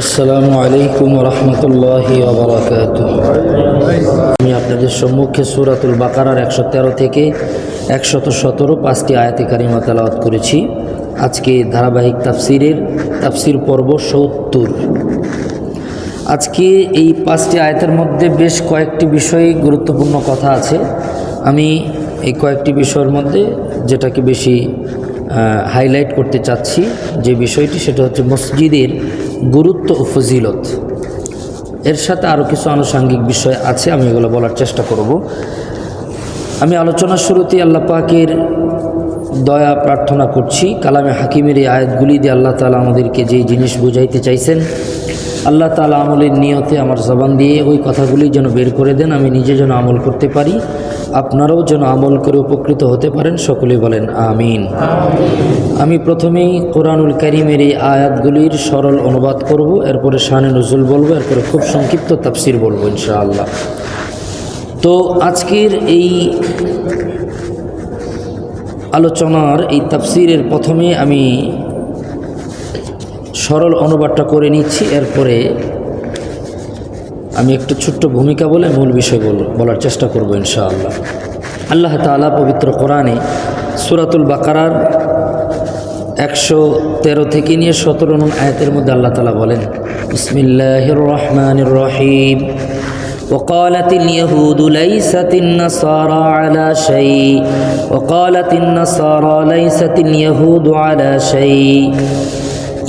আসসালামু আলাইকুম রহমতুল্লাহি ওয়া বারাকাতুহু। আমি আপনাদের সম্মুখে সূরাতুল বাকারার 113 থেকে 117 পাঁচটি আয়াতে কারিমা তেলাওয়াত করেছি। আজকে ধারাবাহিক তাফসির পর্ব 70। আজকে এই পাঁচটি আয়াতের মধ্যে বেশ কয়েকটি বিষয়ে গুরুত্বপূর্ণ কথা আছে। আমি এই কয়েকটি বিষয়ের মধ্যে যেটাকে বেশি হাইলাইট করতে চাচ্ছি, যে বিষয়টি সেটা হচ্ছে মসজিদের গুরুত্ব ও ফজিলত। এর সাথে আরও কিছু আনুষঙ্গিক বিষয় আছে, আমি এগুলো বলার চেষ্টা করব। আমি আলোচনার শুরুতেই আল্লাহ পাকের দয়া প্রার্থনা করছি। কালামে হাকিমের এই আয়াতগুলি দিয়ে আল্লাহ তাআলা আমাদেরকে যেই জিনিস বুঝাইতে চাইছেন, আল্লাহ তাআলা আমলের নিয়তে আমার জবান দিয়ে ওই কথাগুলি যেন বের করে দেন, আমি নিজে যেন আমল করতে পারি, আপনারাও যেন আমল করে উপকৃত হতে পারেন। সকলেই বলেন আমিন। আমি প্রথমেই কোরআনুল কারীমের এই আয়াতগুলির সরল অনুবাদ করব, এরপরে শানে নুজুল বলবো, এরপরে খুব সংক্ষিপ্ত তাফসির বলবো ইনশাআল্লাহ। তো আজকের এই আলোচনার এই তাফসিরের প্রথমে আমি সরল অনুবাদটা করে নিচ্ছি, এরপরে আমি একটু ছোট্ট ভূমিকা বলে মূল বিষয় বলার চেষ্টা করব ইনশাআল্লাহ। আল্লাহ তাআলা পবিত্র কোরআনে সূরাতুল বাকারার 113 থেকে নিয়ে 17 নং আয়াতের মধ্যে আল্লাহ তাআলা বলেন, বিসমিল্লাহির রহমানির রহিম, وقالت اليهود ليست النصارى على شيء وقالت النصارى ليست اليهود على شيء।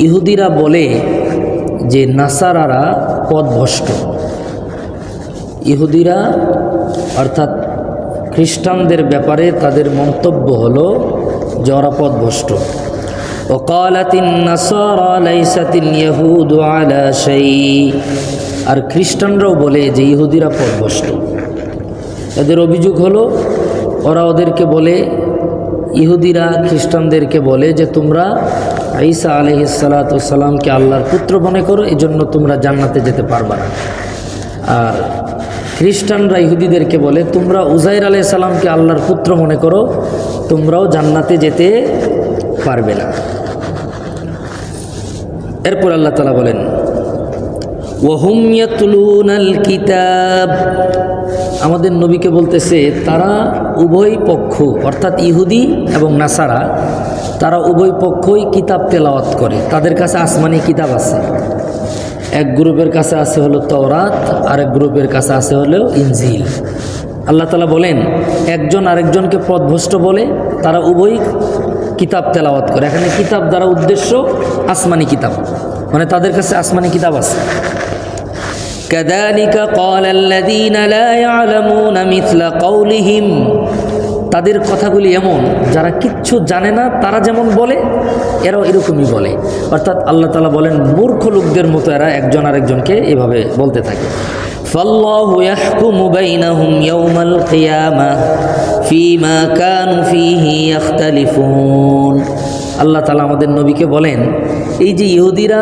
ইহুদিরা বলে যে নাসারারা পথভ্রষ্ট। ইহুদিরা অর্থাৎ খ্রিস্টানদের ব্যাপারে তাদের মন্তব্য হলো যে ওরা পথভ্রষ্ট। ওয়াকালাতিন নাসারা লাইসাতিল ইয়াহুদু আলা শাই। আর খ্রিস্টানরাও বলে যে ইহুদিরা পথভ্রষ্ট। এদের অভিযোগ হলো ওরা ওদেরকে বলে, ইহুদিরা খ্রিস্টানদেরকে বলে যে তোমরা ঈসা আলাইহিস সালাতু ওয়াস সালামকে আল্লাহর পুত্র মনে করো, এজন্য তোমরা জান্নাতে যেতে পারবে না। আর খ্রিস্টানরা ইহুদিদেরকে বলে তোমরা উজাইর আলাইহিস সালামকে আল্লাহর পুত্র মনে করো, তোমরাও জান্নাতে যেতে পারবে না। এরপর আল্লাহ তাআলা বলেন, ওয়াহুম ইয়াতলুনাল কিতাব। আমাদের নবীকে বলতেছে তারা উভয় পক্ষ অর্থাৎ ইহুদি এবং নাসারা, তারা উভয় পক্ষই কিতাব তেলাওয়াত করে। তাদের কাছে আসমানি কিতাব আছে। এক গ্রুপের কাছে আছে হলো তাওরাত, আরেক গ্রুপের কাছে আছে হলো ইনজিল। আল্লাহ তাআলা বলেন একজন আরেকজনকে পথভ্রষ্ট বলে, তারা উভয় কিতাব তেলাওয়াত করে। এখানে কিতাব দ্বারা উদ্দেশ্য আসমানি কিতাব, মানে তাদের কাছে আসমানি কিতাব আছে। কাযালিকা ক্বালাল্লাযীনা লা ইয়ালামুনা মিছলা কাওলিহিম। তাদের কথাগুলি এমন, যারা কিচ্ছু জানে না তারা যেমন বলে এরাও এরকমই বলে। অর্থাৎ আল্লাহ তাআলা বলেন মূর্খ লোকদের মতো এরা একজন আরেকজনকে এভাবে বলতে থাকে। ফাল্লাহু ইয়াহকুমু বাইনাহুম ইয়াওমাল কিয়ামাহ ফীমা কানু ফীহি ইখতালিফুন। আল্লাহ তাআলা আমাদের নবীকে বলেন এই যে ইহুদিরা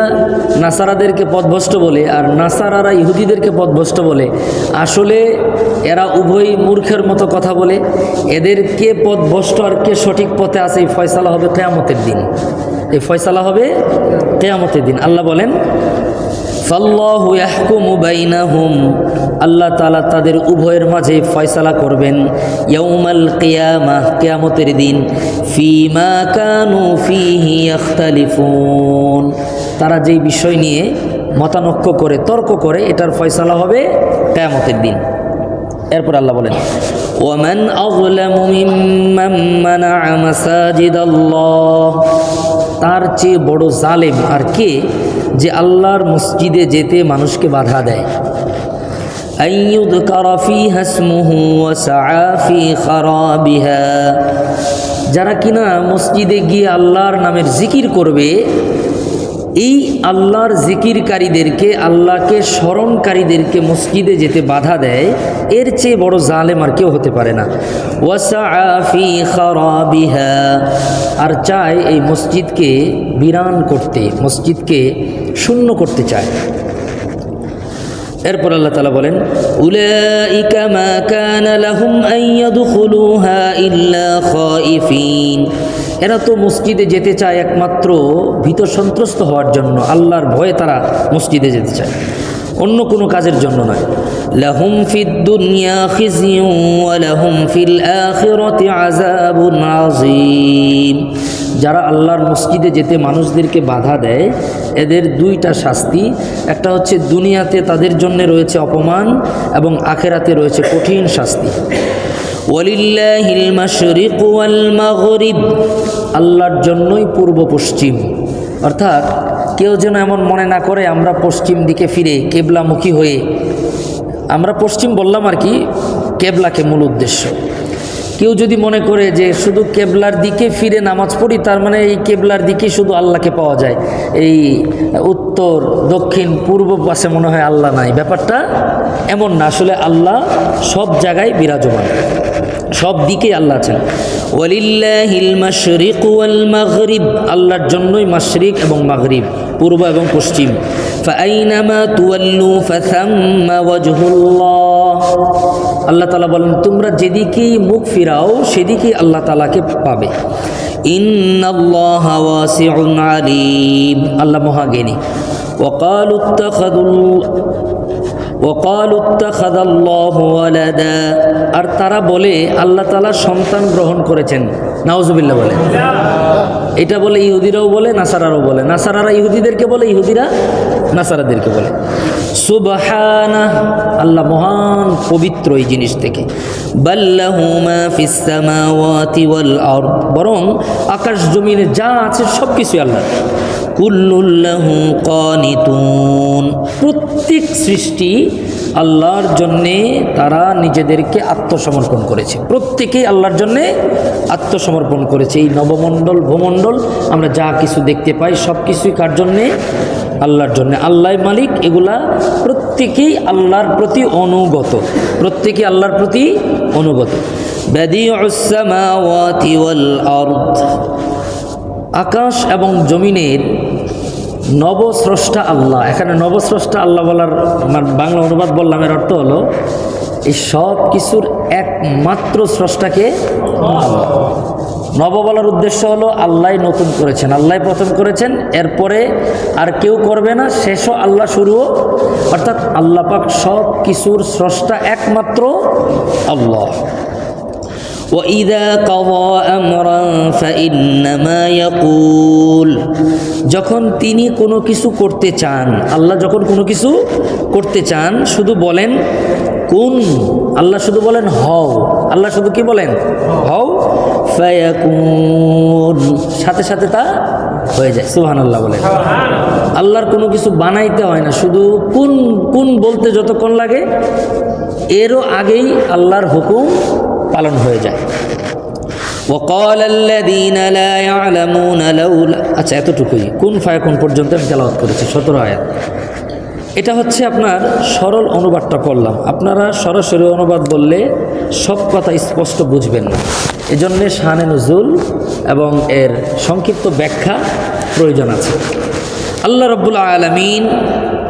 নাসারাদেরকে পথভ্রষ্ট বলে আর নাসারারা ইহুদিদেরকে পথভ্রষ্ট বলে, আসলে এরা উভয় মূর্খের মতো কথা বলে। এদের কে পথভ্রষ্ট আর কে সঠিক পথে আছে এই ফয়সালা হবে কিয়ামতের দিন। এই ফয়সালা হবে কিয়ামতের দিন। আল্লাহ বলেন ফাল্লাহু ইয়াহকুমু বাইনাহুম, আল্লাহ তাআলা তাদের উভয়ের মাঝে ফয়সালা করবেন ইয়াউমাল কিয়ামাহ, কিয়ামতের দিন, ফীমা কানু ফীহি ইখতালিফুন, তারা যেই বিষয় নিয়ে মতানক্য করে তর্ক করে এটার ফয়সালা হবে কিয়ামতের দিন। এরপর আল্লাহ বলেন ওয়ামান আযলামু মিম্মান মানাআ মাসাজিদাল্লাহ। তার চেয়ে বড় জালেম আর কে যে আল্লাহর মসজিদে যেতে মানুষকে বাধা দেয়। আইয়ুযকারা ফীহা ইসমুহু ওয়া সাআ ফী খারাবিহা। যারা কিনা মসজিদে গিয়ে আল্লাহর নামের জিকির করবে, এই আল্লাহর জিকিরকারীদেরকে, আল্লাহকে স্মরণকারীদেরকে মসজিদে যেতে বাধা দেয়, এর চেয়ে বড় জালেম আর কেউ হতে পারে না। ওয়া সাআ ফী খারাবিহা। আর চায় এই মসজিদকে বিরান করতে, মসজিদকে শূন্য করতে চায়। এরপর আল্লাহ তাআলা বলেন উলাইকা মা কানা লাহুম আন ইয়াদখুলুহা ইল্লা খাইফিন। এরা তো মসজিদে যেতে চায় একমাত্র ভীত সন্ত্রস্ত হওয়ার জন্য, আল্লাহর ভয়ে তারা মসজিদে যেতে চায়, অন্য কোনো কাজের জন্য নয়। লাহুম ফিদ দুনিয়া খিজিয়ুন ওয়া লাহুম ফিল আখিরাতি আযাবুন আযীম। যারা আল্লাহর মসজিদে যেতে মানুষদেরকে বাধা দেয় এদের দুইটা শাস্তি, একটা হচ্ছে দুনিয়াতে তাদের জন্য রয়েছে অপমান এবং আখিরাতে রয়েছে কঠিন শাস্তি। ওয়ালিল্লাহিল মাশরিক ওয়াল মাগরিব, আল্লাহর জন্যই পূর্ব পশ্চিম, অর্থাৎ কেউ যেন এমন মনে না করে আমরা পশ্চিম দিকে ফিরে কেবলামুখী হয়ে, আমরা পশ্চিম বললাম আর কি কেবলাকে মূল উদ্দেশ্য, কেউ যদি মনে করে যে শুধু কেবলার দিকে ফিরে নামাজ পড়ি তার মানে এই কেবলার দিকে শুধু আল্লাহকে পাওয়া যায়, এই উত্তর দক্ষিণ পূর্ব পাশে মনে হয় আল্লাহ নাই, ব্যাপারটা এমন না। আসলে আল্লাহ সব জায়গায় বিরাজমান, সব দিকেই আল্লাহ আছেন। ওয়ালিল্লাহিল মাশরিক ওয়াল মাগরিব, আল্লাহর জন্যই মাশরিক এবং মাগরিব, পূর্ব এবং পশ্চিম। ফাআইনামা তুওয়াল্লু ফাসাম্মা ওয়াজহুল্লাহ, আল্লাহ তাআলা বলেন তোমরা যেদিকেই মুখ ফিরাও সেদিকেই আল্লাহ তাআলাকে পাবে। ইন্নাল্লাহা ওয়াসিউন আলিম, আল্লাহ মহাজ্ঞানী। ওয়াকালু ইত্তাখাযাল্লাহু ওয়ালাদা, আর তারা বলে আল্লাহ তাআলা সন্তান গ্রহণ করেছেন। নাউজুবিল্লাহ বলে, এটা বলে ইহুদিরাও বলে, নাসারারাও বলে। নাসারারা ইহুদিদেরকে বলে, ইহুদিরা নাসারাদেরকে বলে। সুবহানাহ, আল্লাহ মহান পবিত্র এই জিনিস থেকে। বাল্লাহু মা ফিস সামাওয়াতি ওয়াল আরদ, বরং আকাশ জমিনে যা আছে সব কিছু আল্লাহর। কুল্লুল লাহু কানিতুন, প্রত্যেক সৃষ্টি আল্লাহর জন্যে তারা নিজেদেরকে আত্মসমর্পণ করেছে, প্রত্যেকেই আল্লাহর জন্যে আত্মসমর্পণ করেছে। এই নবমণ্ডল ভূমণ্ডল আমরা যা কিছু দেখতে পাই সব কিছুই কার জন্যে? আল্লাহর জন্যে। আল্লাহ মালিক, এগুলা প্রত্যেকেই আল্লাহর প্রতি অনুগত, প্রত্যেকেই আল্লাহর প্রতি অনুগত। বাদিউস সামাওয়াতি ওয়াল আরদ, আকাশ এবং জমিনের নবস্রষ্টা আল্লাহ। এখানে নবস্রষ্টা আল্লাহ বলার বাংলা অনুবাদ বললাম, এর অর্থ হলো এই সব কিছুর একমাত্র স্রষ্টাকে আল্লাহ। নব বলার উদ্দেশ্য হলো আল্লাহ নতুন করেছেন, আল্লাহ প্রথম করেছেন, এরপরে আর কেউ করবে না, শেষও আল্লাহ শুরুও, অর্থাৎ আল্লাহ পাক সব কিছুর স্রষ্টা একমাত্র আল্লাহ। وَإِذَا قَضَى أَمْرًا فَإِنَّمَا يَقُولُ, যখন তিনি কোনো কিছু করতে চান, আল্লাহ যখন কোনো কিছু করতে চান শুধু বলেন কুন, আল্লাহ শুধু বলেন হও, আল্লাহ শুধু কি বলেন? হও। ফায়াকুন, সাথে সাথে তা হয়ে যায়। সুবহানাল্লাহ বলেন। আল্লাহর কোনো কিছু বানাইতে হয় না, শুধু কুন কুন বলতে যতক্ষণ লাগে এরও আগেই আল্লাহর হুকুম পালন হয়ে যায়। وقال الذين لا يعلمون لولا, আচ্ছা এতটুকুই, কুন ফায়াকুন পর্যন্ত আমি তেলাওয়াত করেছি 17 আয়াত। এটা হচ্ছে আপনার সরল অনুবাদটা করলাম। আপনারা সরাসরি অনুবাদ বললে সব কথা স্পষ্ট বুঝবেন না, এজন্যে শানে নুজুল এবং এর সংক্ষিপ্ত ব্যাখ্যা প্রয়োজন আছে। আল্লাহ রাব্বুল আলামিন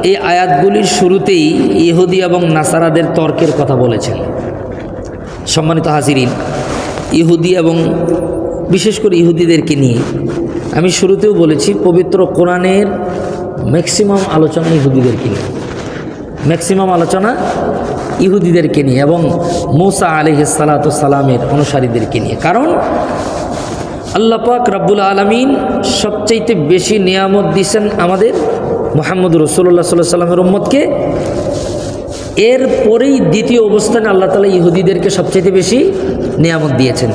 এই আয়াতগুলির শুরুতেই ইহুদি এবং নাসারাদের তর্কের কথা বলেছেন। সম্মানিত হাজিরিন, ইহুদি এবং বিশেষ করে ইহুদিদেরকে নিয়ে আমি শুরুতেও বলেছি, পবিত্র কোরআনের ম্যাক্সিমাম আলোচনা ইহুদিদেরকে নিয়ে, ম্যাক্সিমাম আলোচনা ইহুদিদেরকে নিয়ে এবং মূসা আলাইহিস সালাতু সালামের অনুসারীদেরকে নিয়ে। কারণ আল্লাহ পাক রব্বুল আলামিন সবচাইতে বেশি নিয়ামত দিয়েছেন আমাদের মুহাম্মদ রাসূলুল্লাহ সাল্লাল্লাহু আলাইহি ওয়াসাল্লামের উম্মতকে। এরপরেই দ্বিতীয় অবস্থানে আল্লাহ তাআলা ইহুদিদেরকে সবচাইতে বেশি নিয়ামত দিয়েছেন।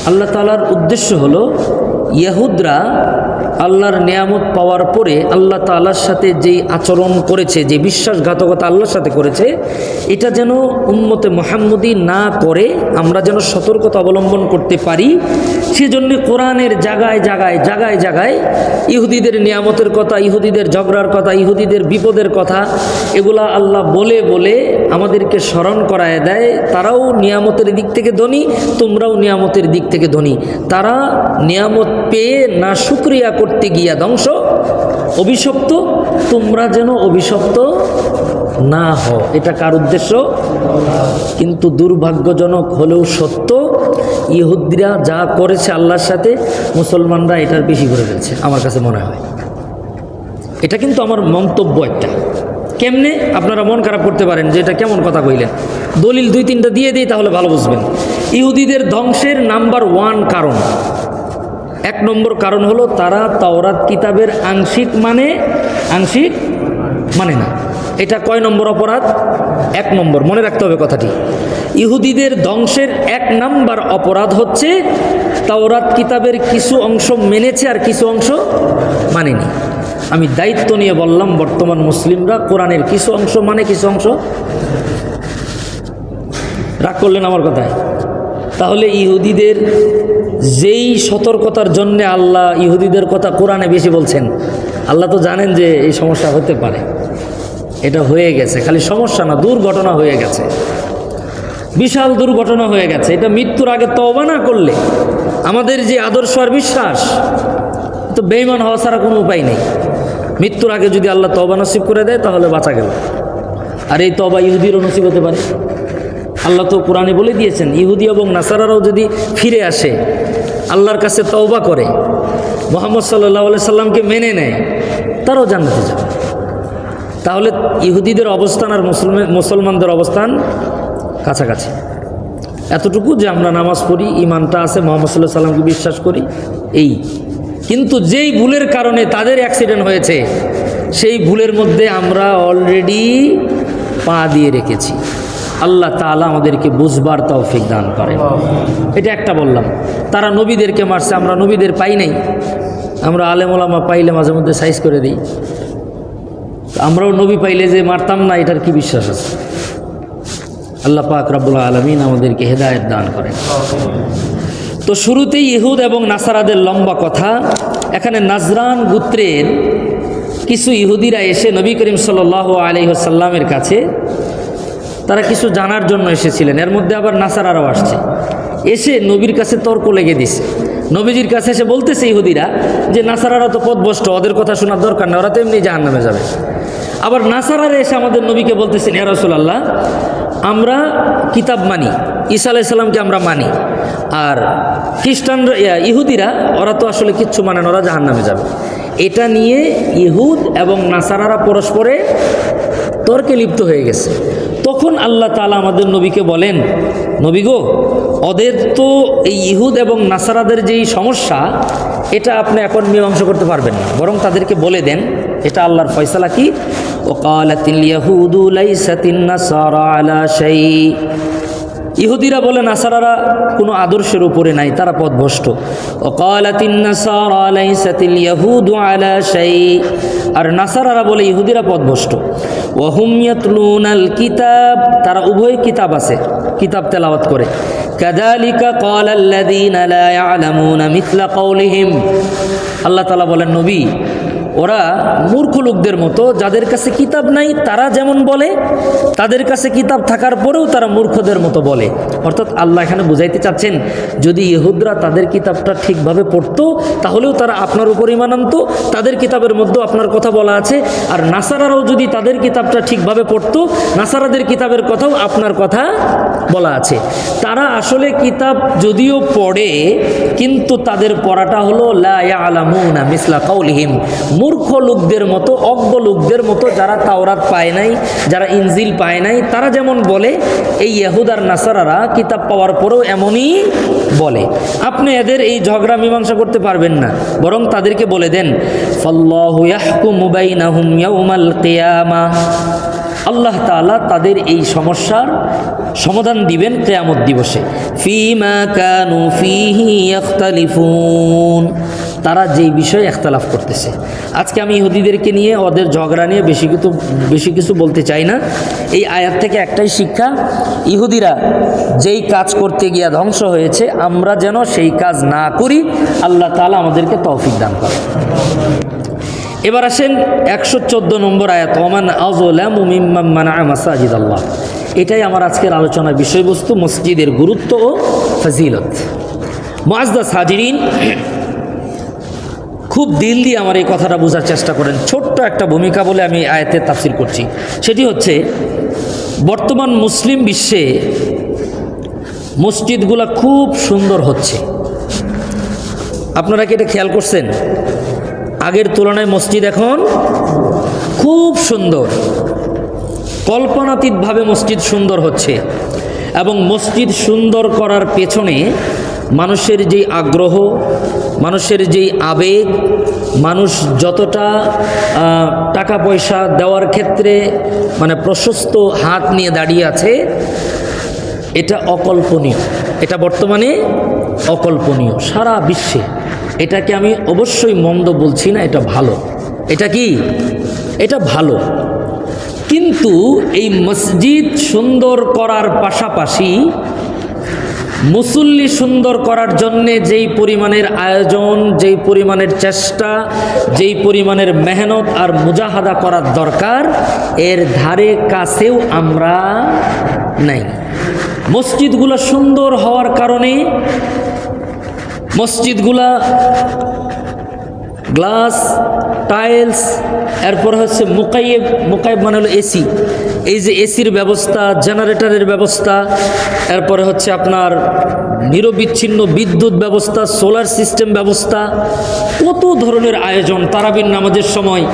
আল্লাহ তাআলার উদ্দেশ্য হলো ইহুদরা আল্লাহর নিয়ামত পাওয়ার পরে আল্লাহ তাআলার সাথে যেই আচরণ করেছে, যে বিশ্বাসঘাতকতা আল্লাহর সাথে করেছে, এটা যেন উম্মতে মুহাম্মদী না করে আমরা যেন সতর্কতা অবলম্বন করতে পারি। সেজন্য কোরআনের জায়গায় জায়গায় জায়গায় জায়গায় ইহুদিদের নিয়ামতের কথা, ইহুদিদের ঝগড়ার কথা, ইহুদিদের বিপদের কথা, এগুলা আল্লাহ বলে বলে আমাদেরকে স্মরণ করায় দেয়। তারাও নিয়ামতের দিক থেকে ধনী, তোমরাও নিয়ামতের দিক থেকে ধনী। তারা নিয়ামত পেয়ে না শুকরিয়া করতে গিয়া ধ্বংস, অভিশপ্ত, তোমরা যেন অভিশপ্ত না হও, এটা কার উদ্দেশ্য? কিন্তু দুর্ভাগ্যজনক হলেও সত্য, ইহুদিরা যা করেছে আল্লাহর সাথে মুসলমানরা এটার বেশি করে ফেলছে আমার কাছে মনে হয়। এটা কিন্তু আমার মন্তব্য একটা। কেমনে? আপনারা মন খারাপ করতে পারেন যে এটা কেমন কথা কইলেন, দলিল 2-3টা দিয়ে দিই তাহলে ভালো বুঝবেন। ইহুদিদের ধ্বংসের নাম্বার 1 কারণ, 1 নম্বর কারণ হলো তারা তাওরাত কিতাবের আংশিক মানে না। এটা কয় নম্বর অপরাধ? 1 নম্বর। মনে রাখতে হবে কথাটি। ইহুদিদের ধ্বংসের 1 নাম্বার অপরাধ হচ্ছে তাওরাত কিতাবের কিছু অংশ মেনেছে আর কিছু অংশ মানেনি। আমি দায়িত্ব নিয়ে বললাম, বর্তমান মুসলিমরা কোরআনের কিছু অংশ মানে, কিছু অংশ রাগ করলেন আমার কথায়। তাহলে ইহুদিদের যেই সতর্কতার জন্যে আল্লাহ ইহুদিদের কথা কোরআনে বেশি বলছেন, আল্লাহ তো জানেন যে এই সমস্যা হতে পারে। এটা হয়ে গেছে, খালি সমস্যা না, দুর্ঘটনা হয়ে গেছে, বিশাল দুর্ঘটনা হয়ে গেছে। এটা মৃত্যুর আগে তওবা না করলে আমাদের যে আদর্শ আর বিশ্বাস, তো বেঈমান হওয়া ছাড়া কোনো উপায় নেই। মৃত্যুর আগে যদি আল্লাহ তওবা নসিব করে দেয় তাহলে বাঁচা গেল। আর এই তওবা ইহুদিরও নসিব হতে পারে। আল্লাহ তো কোরআনে বলে দিয়েছেন, ইহুদি এবং নাসারারাও যদি ফিরে আসে, আল্লাহর কাছে তওবা করে, মুহাম্মদ সাল্লাল্লাহু আলাইহি সাল্লামকে মেনে নেয়, তারাও জান্নাতে যাবে। তাহলে ইহুদিদের অবস্থান আর মুসলমানদের অবস্থান কাছাকাছি। এতটুকু যে আমরা নামাজ পড়ি, ইমানটা আছে, মুহাম্মদ সাল্লাল্লাহু আলাইহি সাল্লামকে বিশ্বাস করি, এই। কিন্তু যেই ভুলের কারণে তাদের অ্যাক্সিডেন্ট হয়েছে, সেই ভুলের মধ্যে আমরা অলরেডি পা দিয়ে রেখেছি। আল্লাহ তাআলা আমাদেরকে বুঝবার তৌফিক দান করেন। এটা একটা বললাম। তারা নবীদেরকে মারছে, আমরা নবীদের পাই নাই। আমরা আলেম ওলামা পাইলে মাঝে মধ্যে সাইজ করে দিই। আমরাও নবী পাইলে যে মারতাম না, এটার কি বিশ্বাস আছে? আল্লাহ পাক রব্বুল আলামিন আমাদেরকে হেদায়েত দান করেন। তো শুরুতেই ইহুদ এবং নাসারাদের লম্বা কথা। এখানে নাজরান গোত্রের কিছু ইহুদিরা এসে নবী করিম সাল্লাল্লাহু আলাইহি ওয়াসাল্লামের কাছে তারা কিছু জানার জন্য এসেছিলেন। এর মধ্যে আবার নাসারারাও আসছে, এসে নবীর কাছে তর্ক লেগে দিছে। নবীজির কাছে এসে বলতেছে ইহুদিরা যে নাসারারা তো পথভ্রষ্ট, ওদের কথা শোনার দরকার নেই, ওরা তো এমনি জাহান্নামে যাবে। আবার নাসারারা এসে আমাদের নবীকে বলতেছেন, ইয়া রাসূলুল্লাহ, আমরা কিতাব মানি, ঈসা আলাইহিস সালামকে আমরা মানি, আর খ্রিস্টানরা ইহুদিরা ওরা তো আসলে কিচ্ছু মানে না, ওরা জাহান্নামে যাবে। এটা নিয়ে ইহুদ এবং নাসারারা পরস্পরে তর্কে লিপ্ত হয়ে গেছে। তখন আল্লাহ তাআলা আমাদের নবীকে বলেন, নবী গো, ওদের তো এই ইহুদ এবং নাসারাদের যেই সমস্যা, এটা আপনি এখন মীমাংসা করতে পারবেন না, বরং তাদেরকে বলে দেন এটা আল্লাহর ফয়সালা কি। ওয়াকালাতিল ইয়াহুদু লাইসাতিন নাসারা আলা শাই, ইহুদিরা বলে নাসারারা কোনো আদর্শের উপরে নাই, তারা পথভ্রষ্ট। ওয়াকালাতিন নাসারা লাইসাতিল ইয়াহুদু আলা শাই, আর নাসারারা বলে ইহুদিরা পথভ্রষ্ট। ওয়াহুম ইয়াতলুনাল কিতাব, তারা উভয় কিতাব আছে, কিতাব তেলাওয়াত করে। কাযালিকা ক্বালাল্লাযীনা লা ইয়ালামুনা মিথলা কাওলিহিম, আল্লাহ তাআলা বলেন, নবী, ওরা মূর্খ লোকদের মতো, যাদের কাছে কিতাব নাই তারা যেমন বলে, তাদের কাছে কিতাব থাকার পরেও তারা মূর্খদের মতো বলে। অর্থাৎ আল্লাহ এখানে বুঝাইতে চাচ্ছেন, যদি ইহুদরা তাদের কিতাবটা ঠিকভাবে পড়তো তাহলেও তারা আপনার উপর ঈমান আনতো, তাদের কিতাবের মধ্যেও আপনার কথা বলা আছে। আর নাসারারাও যদি তাদের কিতাবটা ঠিকভাবে পড়তো, নাসারাদের কিতাবের কথাও আপনার কথা বলা আছে। তারা আসলে কিতাব যদিও পড়ে, কিন্তু তাদের পড়াটা হলো লা ইয়ালামুনা মিসলা কাওলিহিম, মূর্খ লোকদের মতো, অজ্ঞ লোকদের মতো, যারা তাওরাত পায় নাই, যারা ইনজিল পায় নাই, তারা যেমন বলে, এই ইহুদ আর নাসারারা কিতাব পাওয়ার পরেও এমনই বলে। আপনি এদের এই ঝগড়া মীমাংসা করতে পারবেন না, বরং তাদেরকে বলে দেন, ফাল্লাহু ইয়াহকুমু বাইনাহুম ইয়াউমাল কিয়ামাহ, আল্লাহ তাআলা তাদের এই সমস্যার সমাধান দিবেন কিয়ামত দিবসে। ফীমা কানু ফীহি ইখতালিফুন, তারা যেই বিষয়ে ইখতিলাফ করতেছে। আজকে আমি ইহুদিদেরকে নিয়ে, ওদের ঝগড়া নিয়ে বেশি কিছু বলতে চাই না। এই আয়াত থেকে একটাই শিক্ষা, ইহুদিরা যেই কাজ করতে গিয়া ধ্বংস হয়েছে, আমরা যেন সেই কাজ না করি। আল্লাহ তাআলা আমাদেরকে তৌফিক দান করেন। এবার আসেন 114 নম্বর আয়াত, ওমান আযলামু মিম্মান মানাআ মাসাজিদ আল্লাহ। এটাই আমার আজকের আলোচনার বিষয়বস্তু, মসজিদের গুরুত্ব ও ফজিলত। মুআজ্জাজ হাজিরিন, খুব দিল দিয়ে আমার এই কথাটা বোঝার চেষ্টা করেন। ছোট্ট একটা ভূমিকা বলে আমি আয়াতের তাফসীর করছি। সেটি হচ্ছে, বর্তমান মুসলিম বিশ্বে মসজিদগুলো খুব সুন্দর হচ্ছে। আপনারা কি এটা খেয়াল করছেন? আগের তুলনায় মসজিদ এখন খুব সুন্দর, কল্পনাতীতভাবে মসজিদ সুন্দর হচ্ছে। এবং মসজিদ সুন্দর করার পেছনে মানুষের যেই আগ্রহ, মানুষের যেই আবেগ, মানুষ যতটা টাকা পয়সা দেওয়ার ক্ষেত্রে মানে প্রশস্ত হাত নিয়ে দাঁড়িয়ে আছে, এটা অকল্পনীয়। এটা বর্তমানে অকল্পনীয় সারা বিশ্বে। এটাকে আমি অবশ্যই মন্দ বলছি না, এটা ভালো। এটা কি? এটা ভালো। কিন্তু এই মসজিদ সুন্দর করার পাশাপাশি মুসল্লি সুন্দর করার জন্যে যেই পরিমাণের আয়োজন, যেই পরিমাণের চেষ্টা, যেই পরিমাণের মেহনত আর মুজাহাদা করার দরকার, এর ধারে কাছেও আমরা নাই। মসজিদগুলো সুন্দর হওয়ার কারণে মসজিদগুলা গ্লাস, টাইলস, এরপর হচ্ছে মুকাইয়েব মানে হলো এসি। এই যে এসির ব্যবস্থা, জেনারেটরের ব্যবস্থা, এরপরে হচ্ছে আপনার নিরবিচ্ছিন্ন বিদ্যুৎ ব্যবস্থা, সোলার সিস্টেম ব্যবস্থা, কত ধরনের আয়োজন। তারাবির নামাজের সময়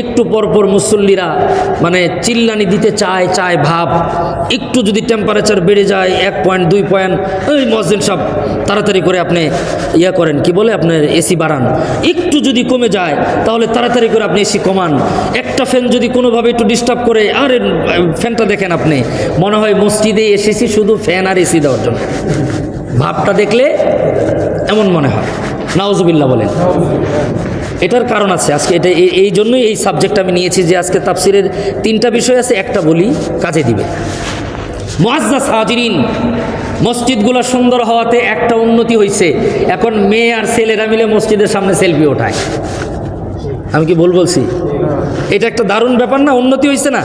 একটু পরপর মুসল্লিরা মানে চিল্লানি দিতে চায় ভাব। একটু যদি টেম্পারেচার বেড়ে যায় 1 পয়েন্ট 2 পয়েন্ট, ওই মুয়াজ্জিন সাহেব তাড়াতাড়ি করে আপনি ইয়া করেন, কি বলে, আপনার এসি বাড়ান। একটু যদি কমে যায় তাহলে তাড়াতাড়ি করে আপনি এসি কমান। একটা ফ্যান যদি কোনোভাবে একটু ডিস্টার্ব করে, আরে ফ্যানটা দেখেন, আপনি মনে হয় মসজিদে এসেছি শুধু ফ্যান আর এসি দেওয়ার জন্য। ভাবটা দেখলে এমন মনে হয়। নাউজুবিল্লাহ বলেন। এটার কারণ আছে। আজকে এটা এই জন্যই এই সাবজেক্ট আমি নিয়েছি যে আজকে তাফসিরের 3টা বিষয় আছে, একটা বলি কাজে দিবে। মুআজ্জাজ হাজিরিন, মসজিদগুলো সুন্দর হওয়াতে একটা উন্নতি হয়েছে। এখন মেয়ে আর ছেলেরা মিলে মসজিদের সামনে সেলফি ওঠায়। আমি কি ভুল বলছি? এটা একটা দারুণ ব্যাপার না? উন্নতি হয়েছে না?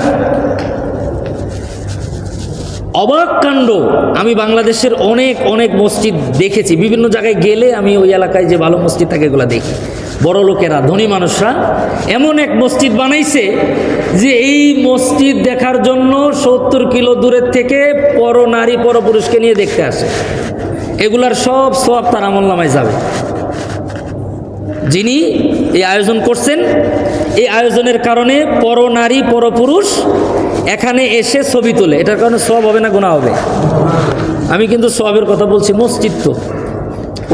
অবাক কাণ্ড। আমি বাংলাদেশের অনেক মসজিদ দেখেছি। বিভিন্ন জায়গায় গেলে আমি ওই এলাকায় যে ভালো মসজিদ থাকে এগুলো দেখি। বড় লোকেরা, ধনী মানুষরা এমন এক মসজিদ বানাইছে যে এই মসজিদ দেখার জন্য 70 কিলো দূরের থেকে পর নারী পর পুরুষকে নিয়ে দেখতে আসে। এগুলার সব সওয়াব তার আমলনামায় যাবে। যিনি এই আয়োজন করছেন, এই আয়োজনের কারণে পর নারী পর পুরুষ এখানে এসে ছবি তোলে। এটার কারণে সওয়াব হবে না গুনাহ হবে? আমি কিন্তু সওয়াবের কথা বলছি, মসজিদ তো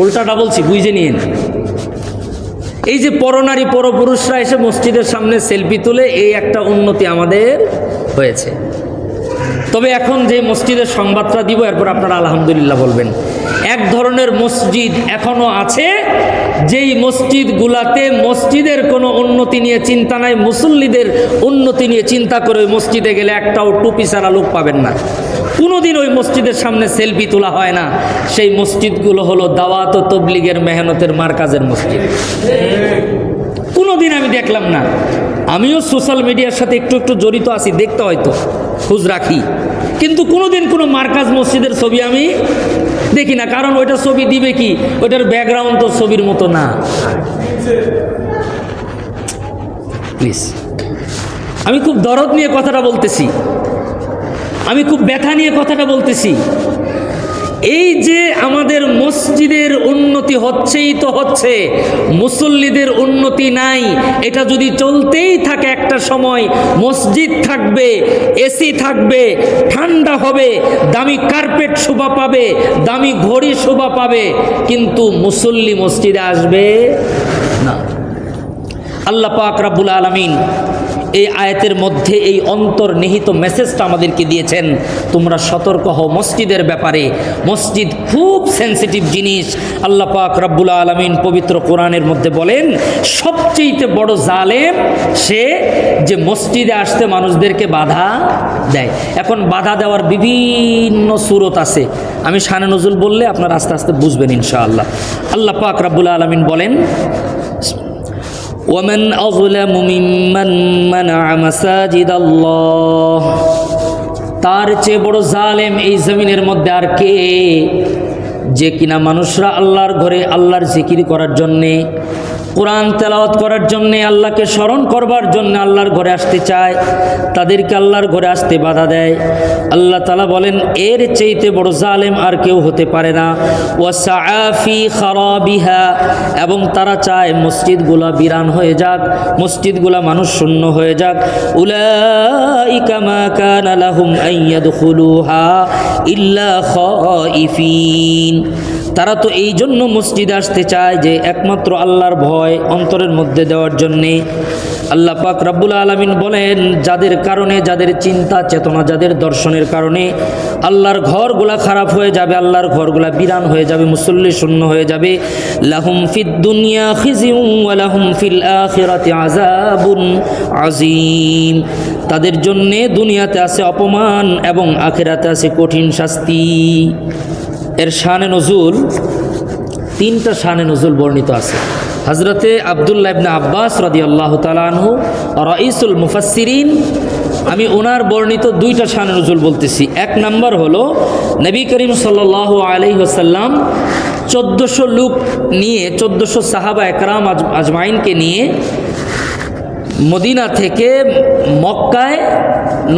উল্টাটা বলছি, বুঝে নিন। এই যে পরনারী পরপুরুষরা এসে মসজিদের সামনে সেলফি তুলে, এই একটা উন্নতি আমাদের হয়েছে। তবে এখন যে মসজিদের সংবাদটা দিব, এরপর আপনারা আলহামদুলিল্লাহ বলবেন। এক ধরনের মসজিদ এখনো আছে যেই মসজিদগুলাতে মসজিদের কোনো উন্নতি নিয়ে চিন্তা নাই, মুসল্লিদের উন্নতি নিয়ে চিন্তা করে ওই মসজিদে গেলে একটাও টুপি ছাড়া লোক পাবেন না। কোনোদিন ওই মসজিদের সামনে সেলফি তোলা হয় না। সেই মসজিদগুলো হলো দাওয়াত ও তবলিগের মেহনতের মারকাজের মসজিদ। কোনোদিন আমি দেখলাম না। আমিও সোশ্যাল মিডিয়ার সাথে একটু জড়িত আছি, দেখতে হয়তো খোঁজ রাখি, কিন্তু কোনোদিন কোনো মারকাজ মসজিদের ছবি আমি দেখি না। কারণ ওইটা ছবি দিবে কি, ওইটার ব্যাকগ্রাউন্ড তো ছবির মতো না। প্লিজ, আমি খুব দরদ নিয়ে কথাটা বলতেছি, আমি খুব ব্যথা নিয়ে কথাটা বলতেছি। এই যে আমাদের মসজিদের উন্নতি হচ্ছেই তো হচ্ছে, মুসল্লিদের উন্নতি নাই। এটা যদি চলতেই থাকে, একটা সময় মসজিদ থাকবে, এসি থাকবে, ঠান্ডা হবে, দামি কার্পেট শোভা পাবে, দামি ঘড়ি শোভা পাবে, কিন্তু মুসল্লি মসজিদে আসবে না। আল্লাহ পাক রব্বুল আলামিন এই আয়াতের মধ্যে এই অন্তর্নিহিত মেসেজটা আমাদেরকে দিয়েছেন, তোমরা সতর্ক হও মসজিদের ব্যাপারে। মসজিদ খুব সেন্সিটিভ জিনিস। আল্লাহ পাক রব্বুল আলামিন পবিত্র কোরআনের মধ্যে বলেন, সবচেয়ে বড় জালেম সে যে মসজিদে আসতে মানুষদেরকে বাধা দেয়। এখন বাধা দেওয়ার বিভিন্ন সূরত আছে, আমি শানে নজুল বললে আপনারা আস্তে আস্তে বুঝবেন ইনশাআল্লাহ। আল্লাহ পাক রব্বুল আলামিন বলেন, ومن أظلم ممن منع مساجد الله, তার চেয়ে বড় জালেম এই জমিনের মধ্যে আর কে, যে কিনা মানুষরা আল্লাহর ঘরে আল্লাহর জিকির করার জন্যে কোরআন তেলাওয়াত করার জন্যে, আল্লাহকে স্মরণ করবার জন্য আল্লাহর ঘরে আসতে চায়, তাদেরকে আল্লাহর ঘরে আসতে বাধা দেয়। আল্লাহ তাআলা বলেন এর চাইতে বড় জালেম আর কেউ হতে পারে না। ওয়াসআ ফি খারাবিহা, এবং তারা চায় মসজিদগুলা বিরান হয়ে যাক, মসজিদগুলা মানুষ শূন্য হয়ে যাক। উলাইকা মা কানা লাহুম আন ইয়াদখুলুহা ইল্লা খাইফিন, তারা তো এই জন্য মসজিদে আসতে চায় যে একমাত্র আল্লাহর ভয় অন্তরের মধ্যে দেওয়ার জন্যে। আল্লাহ পাক রব্বুল আলামিন বলেন যাদের কারণে, যাদের চিন্তা চেতনা, যাদের দর্শনের কারণে আল্লাহর ঘরগুলা খারাপ হয়ে যাবে, আল্লাহর ঘরগুলা বিরান হয়ে যাবে, মুসল্লি শূন্য হয়ে যাবে। লাহুম ফিদ দুনিয়া খিজিউন ওয়া লাহুম ফিল আখিরাতি আযাবুন আযীম, তাদের জন্যে দুনিয়াতে আছে অপমান এবং আখিরাতে আছে কঠিন শাস্তি। এর শানে নজুল, তিনটা শানে নজুল বর্ণিত আছে। হযরতে আব্দুল্লাহ ইবনে আব্বাস রাদিয়াল্লাহু তাআলা আনহু রাইসুল মুফাসসিরিন, আমি ওনার বর্ণিত দুইটা শানে নজুল বলতেছি। এক নাম্বার হলো নবী করিম সাল্লাল্লাহু আলাইহি ওয়াসাল্লাম 1400 লোক নিয়ে, 1400 সাহাবা একরাম আজমাইনকে নিয়ে মদিনা থেকে মক্কায়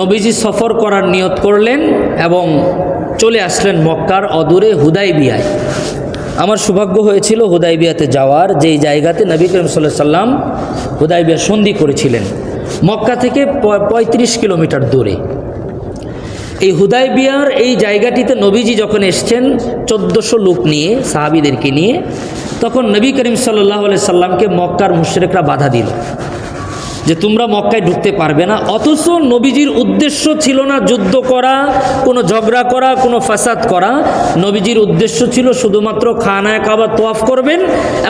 নবীজি সফর করার নিয়ত করলেন এবং চলে আসলেন মক্কার অদূরে হুদাইবিয়ায়। আমার সৌভাগ্য হয়েছিল হুদাইবিয়াতে যাওয়ার, যেই জায়গাতে নবী করিম সাল্লাল্লাহু আলাইহি ওয়াসাল্লাম হুদাইবিয়া সন্ধি করেছিলেন, মক্কা থেকে 35 কিলোমিটার দূরে। এই হুদাইবিয়ার এই জায়গাটিতে নবীজি যখন এসছেন 1400 লোক নিয়ে, সাহাবীদেরকে নিয়ে, তখন নবী করিম সাল্লাল্লাহু আলাইহি সাল্লামকে মক্কার মুশরিকরা বাধা দিল যে তোমরা মক্কায় ঢুকতে পারবে না। অথচ নবীজির উদ্দেশ্য ছিল না যুদ্ধ করা, কোনো ঝগড়া করা, কোনো ফাসাদ করা। নবীজির উদ্দেশ্য ছিল শুধুমাত্র খানায় কাবা তওয়াফ করবেন